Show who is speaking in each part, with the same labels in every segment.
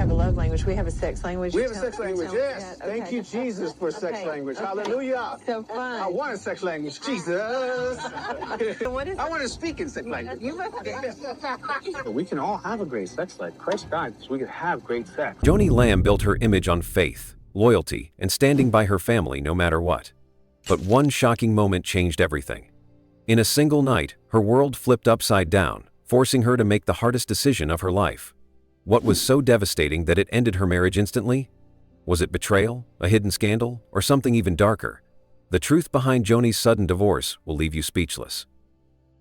Speaker 1: have a love language. We have a sex language.
Speaker 2: We have a sex language, yes.
Speaker 1: Okay.
Speaker 2: Thank you, Jesus, for sex language. Hallelujah.
Speaker 1: So fun.
Speaker 2: I want a sex language, Jesus.
Speaker 1: What is
Speaker 2: I want to speak in sex language.
Speaker 1: You must be.
Speaker 2: We can all have a great sex life. Christ died so we could have great sex.
Speaker 3: Joni Lamb built her image on faith, loyalty, and standing by her family no matter what. But one shocking moment changed everything. In a single night, her world flipped upside down, forcing her to make the hardest decision of her life. What was so devastating that it ended her marriage instantly? Was it betrayal, a hidden scandal, or something even darker? The truth behind Joni's sudden divorce will leave you speechless.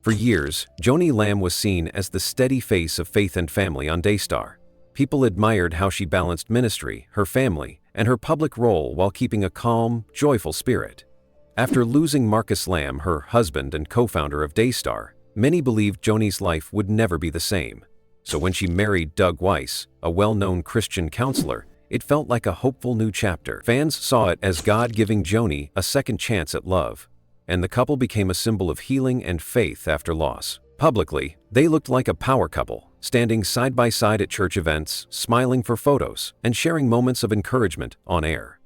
Speaker 3: For years, Joni Lamb was seen as the steady face of faith and family on Daystar. People admired how she balanced ministry, her family, and her public role while keeping a calm, joyful spirit. After losing Marcus Lamb, her husband and co-founder of Daystar, many believed Joni's life would never be the same. So when she married Doug Weiss, a well-known Christian counselor, it felt like a hopeful new chapter. Fans saw it as God giving Joni a second chance at love, and the couple became a symbol of healing and faith after loss. Publicly, they looked like a power couple, standing side by side at church events, smiling for photos, and sharing moments of encouragement on air.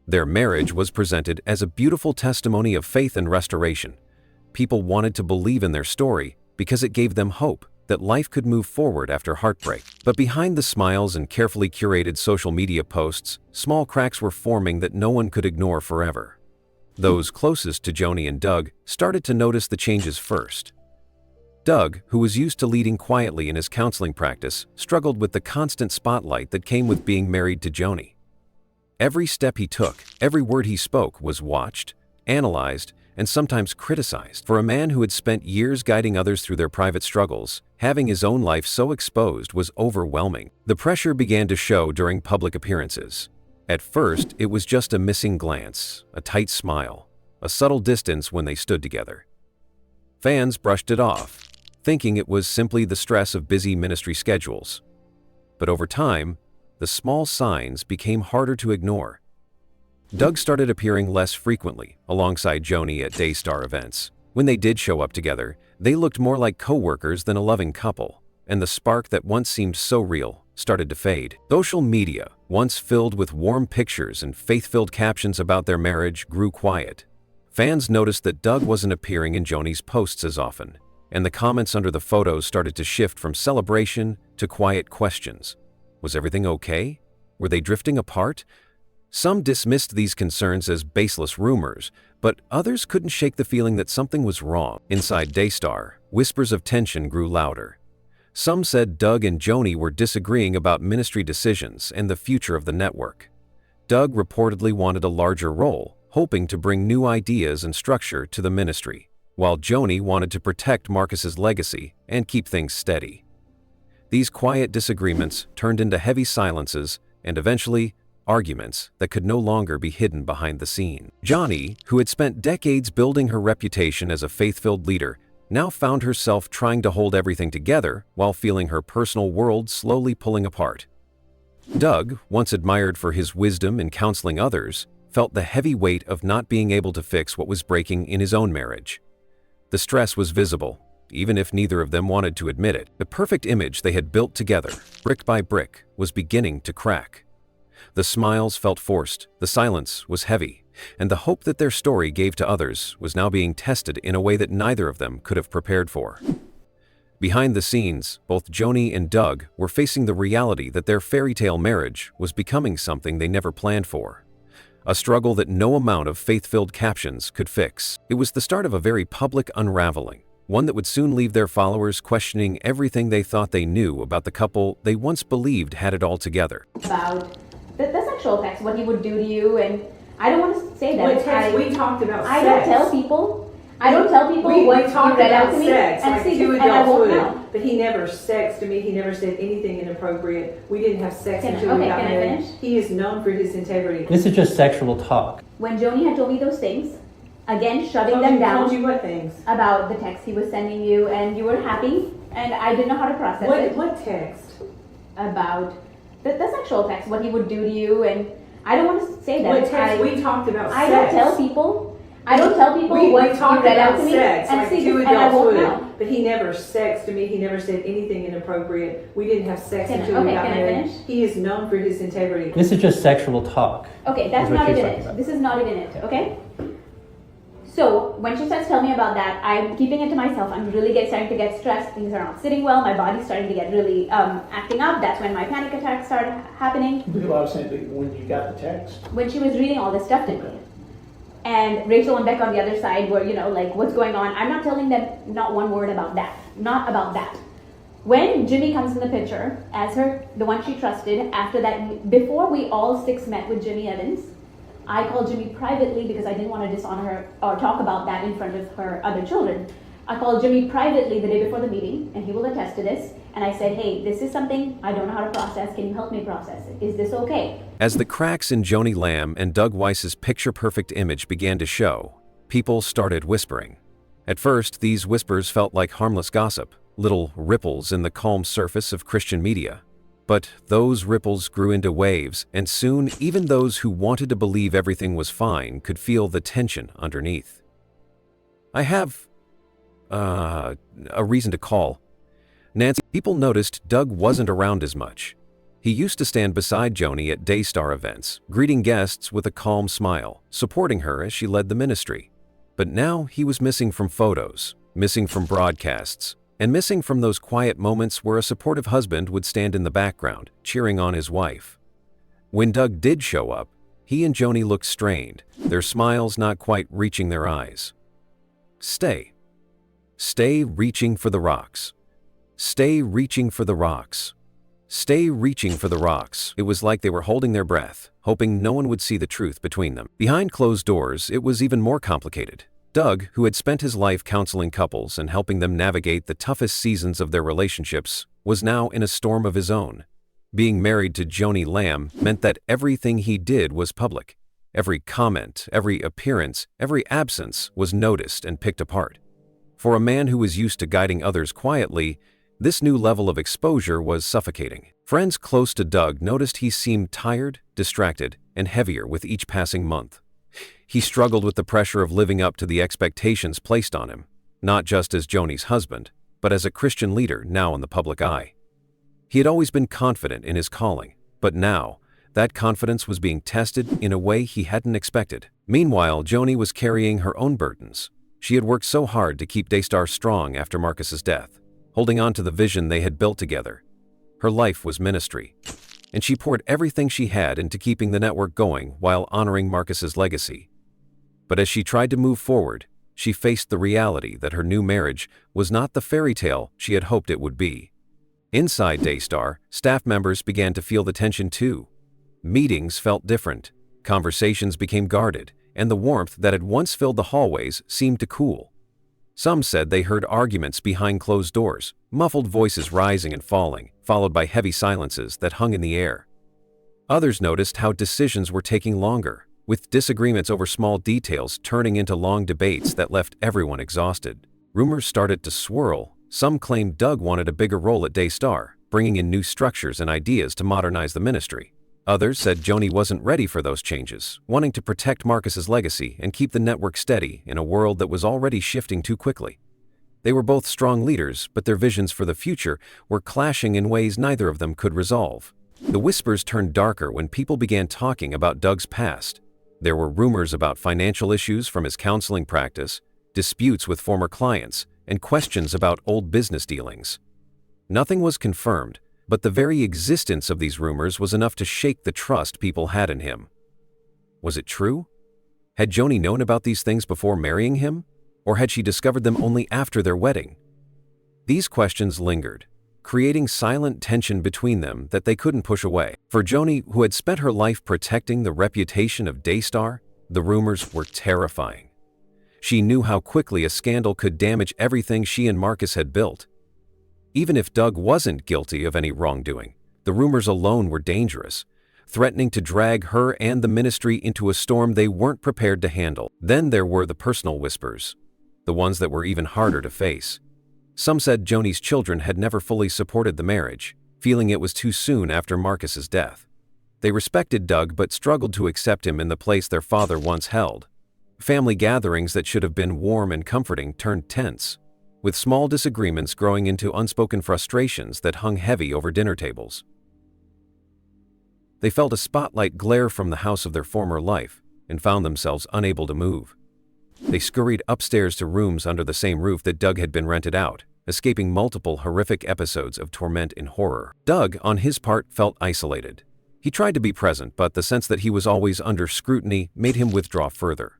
Speaker 3: Their marriage was presented as a beautiful testimony of faith and restoration. People wanted to believe in their story because it gave them hope that life could move forward after heartbreak. But behind the smiles and carefully curated social media posts, small cracks were forming that no one could ignore forever. Those closest to Joni and Doug started to notice the changes first. Doug, who was used to leading quietly in his counseling practice, struggled with the constant spotlight that came with being married to Joni. Every step he took, every word he spoke was watched, analyzed, and sometimes criticized. For a man who had spent years guiding others through their private struggles, having his own life so exposed was overwhelming. The pressure began to show during public appearances. At first, it was just a missing glance, a tight smile, a subtle distance when they stood together. Fans brushed it off, thinking it was simply the stress of busy ministry schedules. But over time, the small signs became harder to ignore. Doug started appearing less frequently alongside Joni at Daystar events. When they did show up together, they looked more like co-workers than a loving couple, and the spark that once seemed so real started to fade. Social media, once filled with warm pictures and faith-filled captions about their marriage, grew quiet. Fans noticed that Doug wasn't appearing in Joni's posts as often, and the comments under the photos started to shift from celebration to quiet questions. Was everything okay? Were they drifting apart? Some dismissed these concerns as baseless rumors, but others couldn't shake the feeling that something was wrong. Inside Daystar, whispers of tension grew louder. Some said Doug and Joni were disagreeing about ministry decisions and the future of the network. Doug reportedly wanted a larger role, hoping to bring new ideas and structure to the ministry, while Joni wanted to protect Marcus's legacy and keep things steady. These quiet disagreements turned into heavy silences and eventually arguments that could no longer be hidden behind the scene. Joni, who had spent decades building her reputation as a faith-filled leader, now found herself trying to hold everything together while feeling her personal world slowly pulling apart. Doug, once admired for his wisdom in counseling others, felt the heavy weight of not being able to fix what was breaking in his own marriage. The stress was visible, even if neither of them wanted to admit it. The perfect image they had built together, brick by brick, was beginning to crack. The smiles felt forced, the silence was heavy, and the hope that their story gave to others was now being tested in a way that neither of them could have prepared for. Behind the scenes, both Joni and Doug were facing the reality that their fairy tale marriage was becoming something they never planned for. A struggle that no amount of faith-filled captions could fix. It was the start of a very public unraveling, one that would soon leave their followers questioning everything they thought they knew about the couple they once believed had it all together.
Speaker 4: About the sexual text, what he would do to you, and I don't want to say that.
Speaker 5: We talked about
Speaker 4: I
Speaker 5: sex.
Speaker 4: don't tell people. I don't tell people
Speaker 5: we
Speaker 4: what
Speaker 5: talked
Speaker 4: you read
Speaker 5: about
Speaker 4: out to me.
Speaker 5: sex,
Speaker 4: And
Speaker 5: like
Speaker 4: see,
Speaker 5: two
Speaker 4: and I
Speaker 5: adults
Speaker 4: won't
Speaker 5: would.
Speaker 4: know.
Speaker 5: But he never sexted me. He never said anything inappropriate. We didn't have sex until we got married. He is known for his integrity.
Speaker 6: This is just sexual talk.
Speaker 4: When Joni had told me those things, again shutting them down.
Speaker 5: Told you what things?
Speaker 4: About the text he was sending you, and you were happy, and I didn't know how to process it.
Speaker 5: What text?
Speaker 4: About the sexual text, what he would do to you, and I don't want to say that.
Speaker 5: What text? We talked about sex.
Speaker 4: I don't tell people. I don't tell people what
Speaker 5: we talked
Speaker 4: you read out
Speaker 5: about
Speaker 4: to me.
Speaker 5: Sex,
Speaker 4: And
Speaker 5: like
Speaker 4: see,
Speaker 5: two
Speaker 4: and I
Speaker 5: adults
Speaker 4: won't
Speaker 5: would.
Speaker 4: know.
Speaker 5: But he never sexted me. He never said anything inappropriate. We didn't have sex until we got married.
Speaker 4: Finish?
Speaker 5: He is known for his integrity.
Speaker 6: This is just sexual talk.
Speaker 4: Okay, that's
Speaker 6: is what
Speaker 4: not
Speaker 6: she's
Speaker 4: even
Speaker 6: talking
Speaker 4: it.
Speaker 6: about.
Speaker 4: This is not even it, okay? So when she starts telling me about that, I'm keeping it to myself. I'm really starting to get stressed. Things are not sitting well. My body's starting to get really acting up. That's when my panic attacks started happening.
Speaker 7: Because I was saying that when you got the text.
Speaker 4: When she was reading all this stuff to me. And Rachel and Beck on the other side were, like, what's going on? I'm not telling them not one word about that. Not about that. When Jimmy comes in the picture as the one she trusted, after that, before we all 6 met with Jimmy Evans, I called Jimmy privately because I didn't want to dishonor her or talk about that in front of her other children. I called Jimmy privately the day before the meeting, and he will attest to this. And I said, hey, this is something I don't know how to process. Can you help me process it? Is this okay?
Speaker 3: As the cracks in Joni Lamb and Doug Weiss's picture-perfect image began to show, people started whispering. At first, these whispers felt like harmless gossip, little ripples in the calm surface of Christian media. But those ripples grew into waves, and soon even those who wanted to believe everything was fine could feel the tension underneath. I have a reason to call. Nancy, people noticed Doug wasn't around as much. He used to stand beside Joni at Daystar events, greeting guests with a calm smile, supporting her as she led the ministry. But now he was missing from photos, missing from broadcasts, and missing from those quiet moments where a supportive husband would stand in the background, cheering on his wife. When Doug did show up, he and Joni looked strained, their smiles not quite reaching their eyes. Stay. Stay reaching for the rocks. Stay reaching for the rocks. Stay reaching for the rocks. It was like they were holding their breath, hoping no one would see the truth between them. Behind closed doors, it was even more complicated. Doug, who had spent his life counseling couples and helping them navigate the toughest seasons of their relationships, was now in a storm of his own. Being married to Joni Lamb meant that everything he did was public. Every comment, every appearance, every absence was noticed and picked apart. For a man who was used to guiding others quietly, this new level of exposure was suffocating. Friends close to Doug noticed he seemed tired, distracted, and heavier with each passing month. He struggled with the pressure of living up to the expectations placed on him, not just as Joni's husband, but as a Christian leader now in the public eye. He had always been confident in his calling, but now, that confidence was being tested in a way he hadn't expected. Meanwhile, Joni was carrying her own burdens. She had worked so hard to keep Daystar strong after Marcus's death, holding on to the vision they had built together. Her life was ministry, and she poured everything she had into keeping the network going while honoring Marcus's legacy. But as she tried to move forward, she faced the reality that her new marriage was not the fairy tale she had hoped it would be. Inside Daystar, staff members began to feel the tension too. Meetings felt different, conversations became guarded, and the warmth that had once filled the hallways seemed to cool. Some said they heard arguments behind closed doors, muffled voices rising and falling, followed by heavy silences that hung in the air. Others noticed how decisions were taking longer, with disagreements over small details turning into long debates that left everyone exhausted. Rumors started to swirl. Some claimed Doug wanted a bigger role at Daystar, bringing in new structures and ideas to modernize the ministry. Others said Joni wasn't ready for those changes, wanting to protect Marcus's legacy and keep the network steady in a world that was already shifting too quickly. They were both strong leaders, but their visions for the future were clashing in ways neither of them could resolve. The whispers turned darker when people began talking about Doug's past. There were rumors about financial issues from his counseling practice, disputes with former clients, and questions about old business dealings. Nothing was confirmed, but the very existence of these rumors was enough to shake the trust people had in him. Was it true? Had Joni known about these things before marrying him? Or had she discovered them only after their wedding? These questions lingered, creating silent tension between them that they couldn't push away. For Joni, who had spent her life protecting the reputation of Daystar, the rumors were terrifying. She knew how quickly a scandal could damage everything she and Marcus had built. Even if Doug wasn't guilty of any wrongdoing, the rumors alone were dangerous, threatening to drag her and the ministry into a storm they weren't prepared to handle. Then there were the personal whispers, the ones that were even harder to face. Some said Joni's children had never fully supported the marriage, feeling it was too soon after Marcus's death. They respected Doug but struggled to accept him in the place their father once held. Family gatherings that should have been warm and comforting turned tense. with small disagreements growing into unspoken frustrations that hung heavy over dinner tables. They felt a spotlight glare from the house of their former life and found themselves unable to move. They scurried upstairs to rooms under the same roof that Doug had been rented out, escaping multiple horrific episodes of torment and horror. Doug, on his part, felt isolated. He tried to be present, but the sense that he was always under scrutiny made him withdraw further.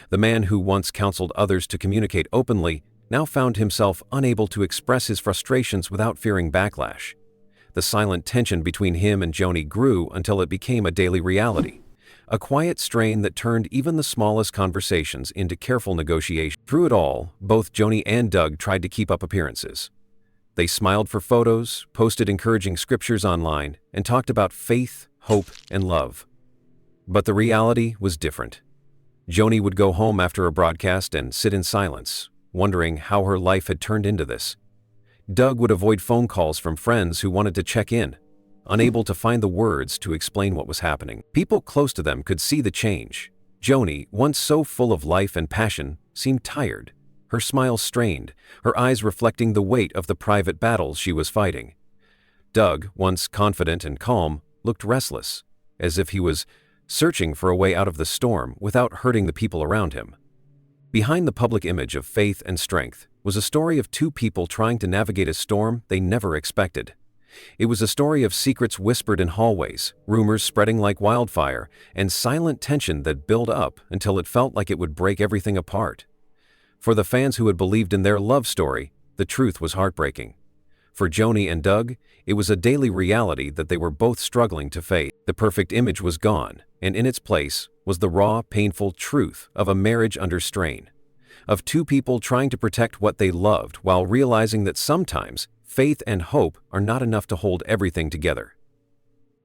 Speaker 3: The man who once counseled others to communicate openly now found himself unable to express his frustrations without fearing backlash. The silent tension between him and Joni grew until it became a daily reality, a quiet strain that turned even the smallest conversations into careful negotiation. Through it all, both Joni and Doug tried to keep up appearances. They smiled for photos, posted encouraging scriptures online, and talked about faith, hope, and love. But the reality was different. Joni would go home after a broadcast and sit in silence, wondering how her life had turned into this. Doug would avoid phone calls from friends who wanted to check in, unable to find the words to explain what was happening. People close to them could see the change. Joni, once so full of life and passion, seemed tired, her smile strained, her eyes reflecting the weight of the private battles she was fighting. Doug, once confident and calm, looked restless, as if he was searching for a way out of the storm without hurting the people around him. Behind the public image of faith and strength was a story of two people trying to navigate a storm they never expected. It was a story of secrets whispered in hallways, rumors spreading like wildfire, and silent tension that built up until it felt like it would break everything apart. For the fans who had believed in their love story, the truth was heartbreaking. For Joni and Doug, it was a daily reality that they were both struggling to face. The perfect image was gone, and in its place was the raw, painful truth of a marriage under strain, of two people trying to protect what they loved while realizing that sometimes faith and hope are not enough to hold everything together.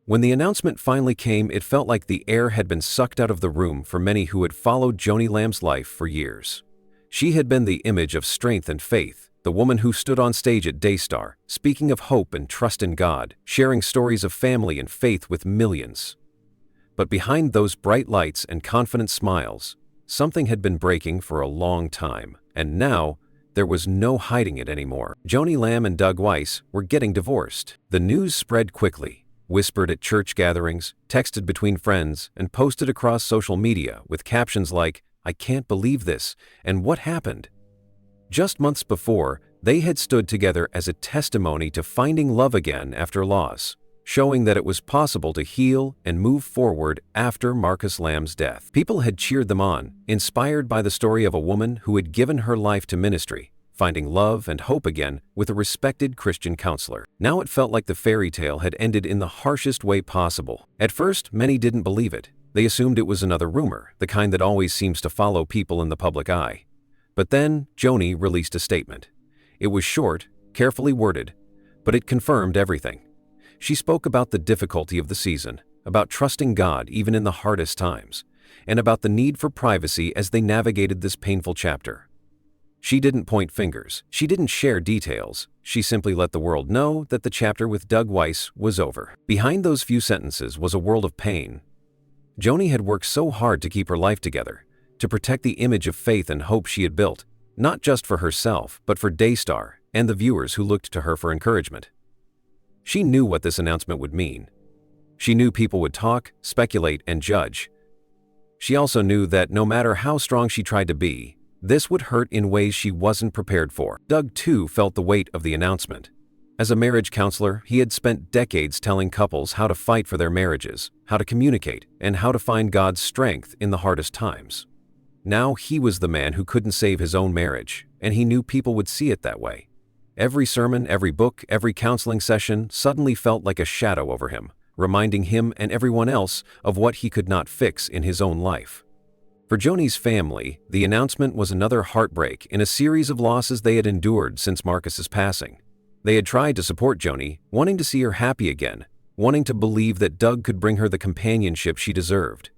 Speaker 3: When the announcement finally came, it felt like the air had been sucked out of the room for many who had followed Joni Lamb's life for years. She had been the image of strength and faith, the woman who stood on stage at Daystar, speaking of hope and trust in God, sharing stories of family and faith with millions. But behind those bright lights and confident smiles, something had been breaking for a long time, and now there was no hiding it anymore. Joni Lamb and Dougweiss were getting divorced. The news spread quickly, whispered at church gatherings, texted between friends, and posted across social media with captions like, "I can't believe this," and "What happened?" Just months before, they had stood together as a testimony to finding love again after loss, showing that it was possible to heal and move forward after Marcus Lamb's death. People had cheered them on, inspired by the story of a woman who had given her life to ministry, finding love and hope again with a respected Christian counselor. Now it felt like the fairy tale had ended in the harshest way possible. At first, many didn't believe it. They assumed it was another rumor, the kind that always seems to follow people in the public eye. But then, Joni released a statement. It was short, carefully worded, but it confirmed everything. She spoke about the difficulty of the season, about trusting God even in the hardest times, and about the need for privacy as they navigated this painful chapter. She didn't point fingers, she didn't share details, she simply let the world know that the chapter with Dougweiss was over. Behind those few sentences was a world of pain. Joni had worked so hard to keep her life together, to protect the image of faith and hope she had built, not just for herself, but for Daystar and the viewers who looked to her for encouragement. She knew what this announcement would mean. She knew people would talk, speculate, and judge. She also knew that no matter how strong she tried to be, this would hurt in ways she wasn't prepared for. Doug, too, felt the weight of the announcement. As a marriage counselor, he had spent decades telling couples how to fight for their marriages, how to communicate, and how to find God's strength in the hardest times. Now he was the man who couldn't save his own marriage, and he knew people would see it that way. Every sermon, every book, every counseling session suddenly felt like a shadow over him, reminding him and everyone else of what he could not fix in his own life. For Joni's family, the announcement was another heartbreak in a series of losses they had endured since Marcus's passing. They had tried to support Joni, wanting to see her happy again, wanting to believe that Doug could bring her the companionship she deserved.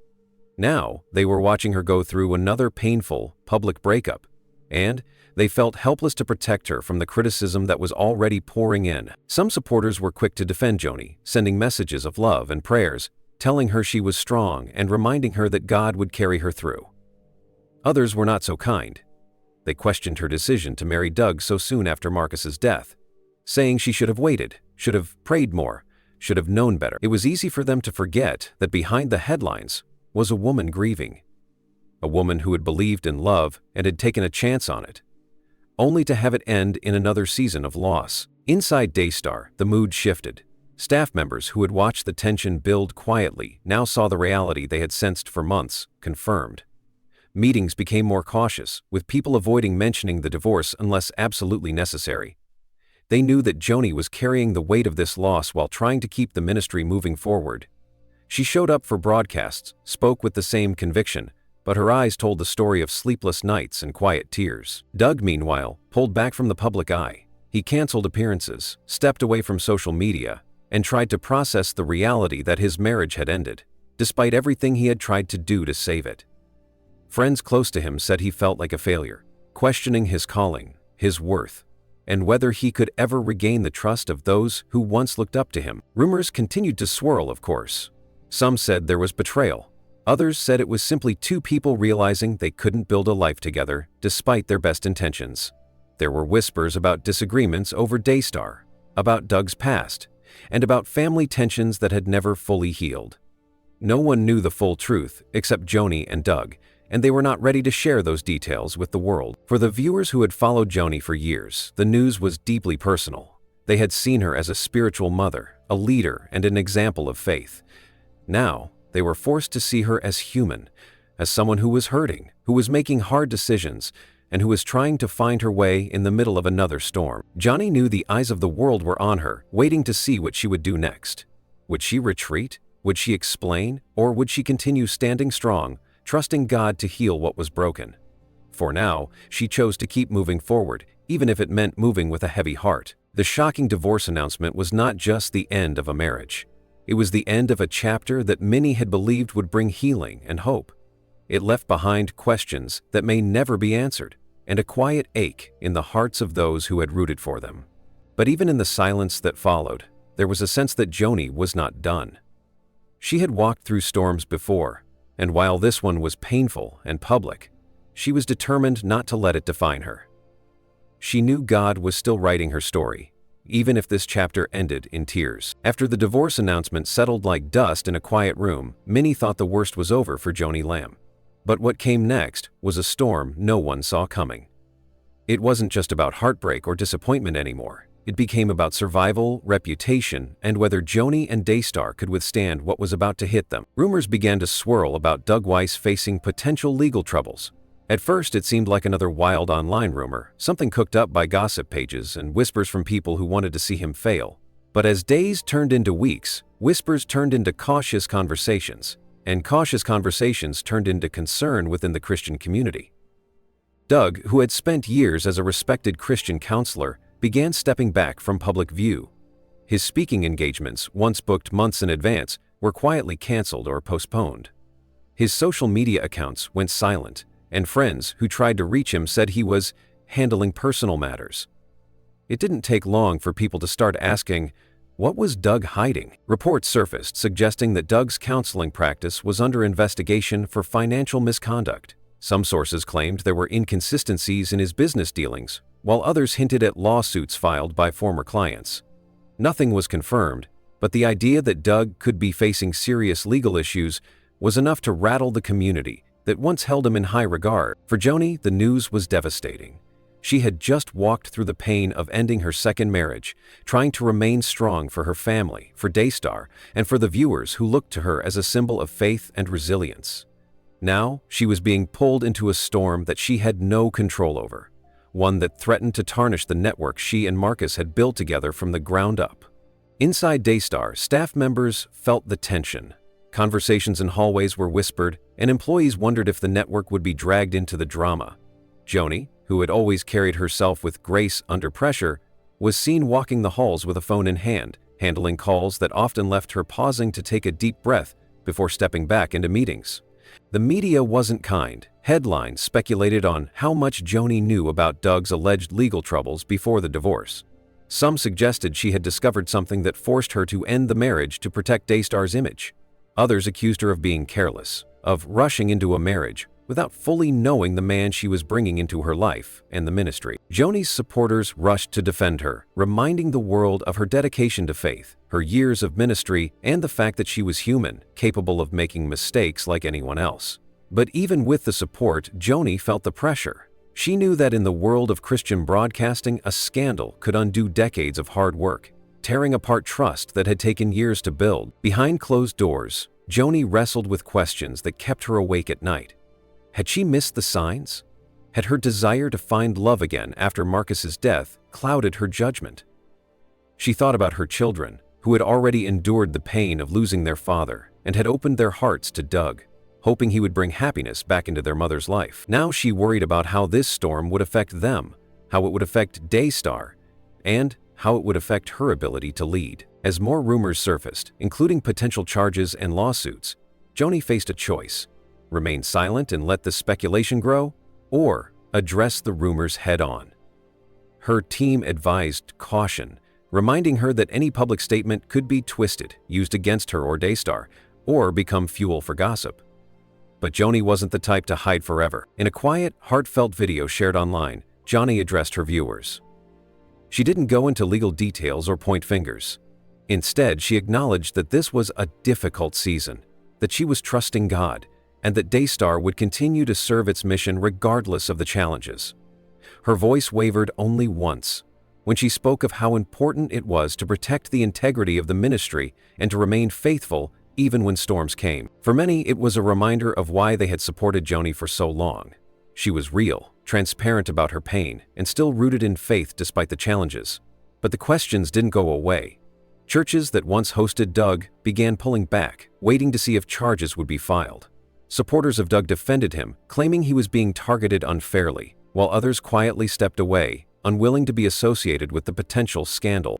Speaker 3: Now, they were watching her go through another painful, public breakup, and they felt helpless to protect her from the criticism that was already pouring in. Some supporters were quick to defend Joni, sending messages of love and prayers, telling her she was strong and reminding her that God would carry her through. Others were not so kind. They questioned her decision to marry Doug so soon after Marcus's death, saying she should have waited, should have prayed more, should have known better. It was easy for them to forget that behind the headlines was a woman grieving. A woman who had believed in love and had taken a chance on it, only to have it end in another season of loss. Inside Daystar, the mood shifted. Staff members who had watched the tension build quietly now saw the reality they had sensed for months confirmed. Meetings became more cautious, with people avoiding mentioning the divorce unless absolutely necessary. They knew that Joni was carrying the weight of this loss while trying to keep the ministry moving forward. She showed up for broadcasts, spoke with the same conviction, but her eyes told the story of sleepless nights and quiet tears. Doug, meanwhile, pulled back from the public eye. He canceled appearances, stepped away from social media, and tried to process the reality that his marriage had ended, despite everything he had tried to do to save it. Friends close to him said he felt like a failure, questioning his calling, his worth, and whether he could ever regain the trust of those who once looked up to him. Rumors continued to swirl, of course. Some said there was betrayal. Others said it was simply two people realizing they couldn't build a life together despite their best intentions. There were whispers about disagreements over Daystar, about Doug's past, and about family tensions that had never fully healed. No one knew the full truth except Joni and Doug, and they were not ready to share those details with the world. For the viewers who had followed Joni for years, the news was deeply personal. They had seen her as a spiritual mother, a leader, and an example of faith. Now, they were forced to see her as human, as someone who was hurting, who was making hard decisions, and who was trying to find her way in the middle of another storm. Joni knew the eyes of the world were on her, waiting to see what she would do next. Would she retreat? Would she explain? Or would she continue standing strong, trusting God to heal what was broken? For now, she chose to keep moving forward, even if it meant moving with a heavy heart. The shocking divorce announcement was not just the end of a marriage. It was the end of a chapter that many had believed would bring healing and hope. It left behind questions that may never be answered, and a quiet ache in the hearts of those who had rooted for them. But even in the silence that followed, there was a sense that Joni was not done. She had walked through storms before, and while this one was painful and public, she was determined not to let it define her. She knew God was still writing her story, even if this chapter ended in tears. After the divorce announcement settled like dust in a quiet room, many thought the worst was over for Joni Lamb. But what came next was a storm no one saw coming. It wasn't just about heartbreak or disappointment anymore. It became about survival, reputation, and whether Joni and Daystar could withstand what was about to hit them. Rumors began to swirl about Dougweiss facing potential legal troubles. At first, it seemed like another wild online rumor, something cooked up by gossip pages and whispers from people who wanted to see him fail. But as days turned into weeks, whispers turned into cautious conversations, and cautious conversations turned into concern within the Christian community. Doug, who had spent years as a respected Christian counselor, began stepping back from public view. His speaking engagements, once booked months in advance, were quietly canceled or postponed. His social media accounts went silent, and friends who tried to reach him said he was handling personal matters. It didn't take long for people to start asking, what was Doug hiding? Reports surfaced suggesting that Doug's counseling practice was under investigation for financial misconduct. Some sources claimed there were inconsistencies in his business dealings, while others hinted at lawsuits filed by former clients. Nothing was confirmed, but the idea that Doug could be facing serious legal issues was enough to rattle the community that once held him in high regard. For Joni, the news was devastating. She had just walked through the pain of ending her second marriage, trying to remain strong for her family, for Daystar, and for the viewers who looked to her as a symbol of faith and resilience. Now, she was being pulled into a storm that she had no control over, one that threatened to tarnish the network she and Marcus had built together from the ground up. Inside Daystar, staff members felt the tension. Conversations in hallways were whispered, and employees wondered if the network would be dragged into the drama. Joni, who had always carried herself with grace under pressure, was seen walking the halls with a phone in hand, handling calls that often left her pausing to take a deep breath before stepping back into meetings. The media wasn't kind. Headlines speculated on how much Joni knew about Doug's alleged legal troubles before the divorce. Some suggested she had discovered something that forced her to end the marriage to protect Daystar's image. Others accused her of being careless, of rushing into a marriage without fully knowing the man she was bringing into her life and the ministry. Joni's supporters rushed to defend her, reminding the world of her dedication to faith, her years of ministry, and the fact that she was human, capable of making mistakes like anyone else. But even with the support, Joni felt the pressure. She knew that in the world of Christian broadcasting, a scandal could undo decades of hard work, tearing apart trust that had taken years to build. Behind closed doors, Joni wrestled with questions that kept her awake at night. Had she missed the signs? Had her desire to find love again after Marcus's death clouded her judgment? She thought about her children, who had already endured the pain of losing their father and had opened their hearts to Doug, hoping he would bring happiness back into their mother's life. Now she worried about how this storm would affect them, how it would affect Daystar, and how it would affect her ability to lead. As more rumors surfaced, including potential charges and lawsuits, Joni faced a choice: remain silent and let the speculation grow, or address the rumors head-on. Her team advised caution, reminding her that any public statement could be twisted, used against her or Daystar, or become fuel for gossip. But Joni wasn't the type to hide forever. In a quiet, heartfelt video shared online, Joni addressed her viewers. She didn't go into legal details or point fingers. Instead, she acknowledged that this was a difficult season, that she was trusting God, and that Daystar would continue to serve its mission regardless of the challenges. Her voice wavered only once, when she spoke of how important it was to protect the integrity of the ministry and to remain faithful even when storms came. For many, it was a reminder of why they had supported Joni for so long. She was real, transparent about her pain, and still rooted in faith despite the challenges. But the questions didn't go away. Churches that once hosted Doug began pulling back, waiting to see if charges would be filed. Supporters of Doug defended him, claiming he was being targeted unfairly, while others quietly stepped away, unwilling to be associated with the potential scandal.